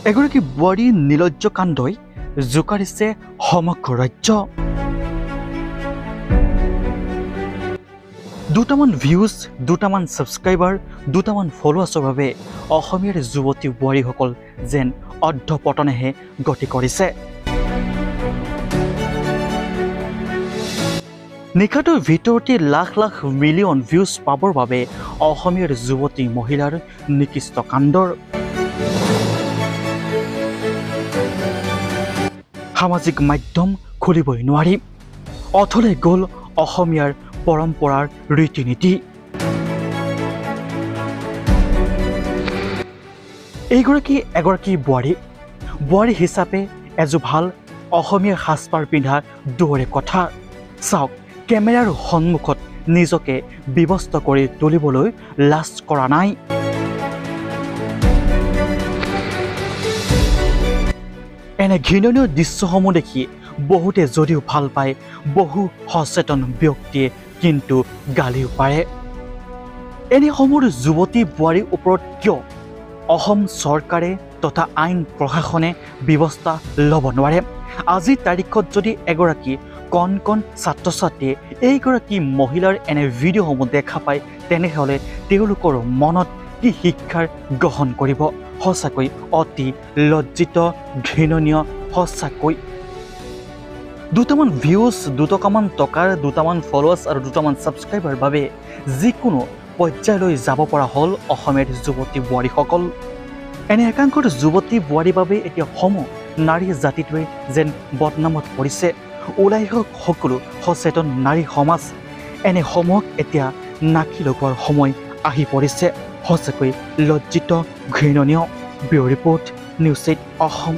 এগৰাকী বোৱাৰী নিলজ্জ কাণ্ডই জোকাৰিছে সমগ্ৰ ৰাজ্য। দুটামান ভিউজ, দুটামান ছাবস্ক্ৰাইবাৰ, দুটামান ফলোৱাৰ্ছৰ বাবে অসমীয়াৰ যুৱতী বোৱাৰীসকল যেন অধঃপতনেহে গতি কৰিছে। নিশাটোৰ ভিতৰতে লাখ লাখ মিলিয়ন ভিউজ পাবৰ বাবে অসমীয়াৰ যুৱতী মহিলাৰ নিকৃষ্ট কাণ্ডৰ সামাজিক মাধ্যম খুলিবই নোৱাৰি। অথলে গ'ল অসমীয়াৰ পৰম্পৰাৰ ৰীতি নীতি। এগৰাকী বোৱাৰী হিচাপে এযোৰ ভাল অসমীয়াৰ সাজপাৰ পিন্ধা দূৰৰে কথা। চাওক, কেমেৰাৰ সন্মুখত নিজকে বিবস্ত কৰি তুলিবলৈ লাজ কৰা নাই। এনে ঘৃণনীয় দৃশ্যসমূহ দেখি বহুতে যদিও ভাল পায়, বহু সচেতন ব্যক্তিয়ে কিন্তু গালিও পাৰে। এনেসমূহ যুৱতী বোৱাৰীৰ ওপৰত কিয় অসম চৰকাৰে তথা আইন প্ৰশাসনে ব্যৱস্থা ল'ব নোৱাৰে? আজিৰ তাৰিখত যদি এগৰাকী কণ ছাত্ৰ ছাত্ৰীয়ে এইগৰাকী মহিলাৰ এনে ভিডিঅ'সমূহ দেখা পায়, তেনেহ'লে তেওঁলোকৰ মনত কি শিক্ষাৰ গ্ৰহণ কৰিব? সঁচাকৈ অতি লজ্জিত, ঘৃণনীয় সঁচাকৈ। দুটামান ভিউজ, দুটকামান টকাৰ, দুটামান ফলোৱাৰ্ছ আৰু দুটামান ছাবস্ক্ৰাইবাৰ বাবে যিকোনো পৰ্যায়লৈ যাব পৰা হ'ল অসমীয়াৰ যুৱতী বোৱাৰীসকল। এনে একাংশ যুৱতী বোৱাৰীৰ বাবে এতিয়া নাৰী জাতিটোৱে যেন বদনামত পৰিছে। ওলাই হওক সকলো সচেতন নাৰী সমাজ, এনে সমূহক এতিয়া নাকি লগোৱাৰ সময় আহি পৰিছে। সঁচাকৈ লজ্জিত, ঘৃণনীয়। Bureau' report, news 8 Assam.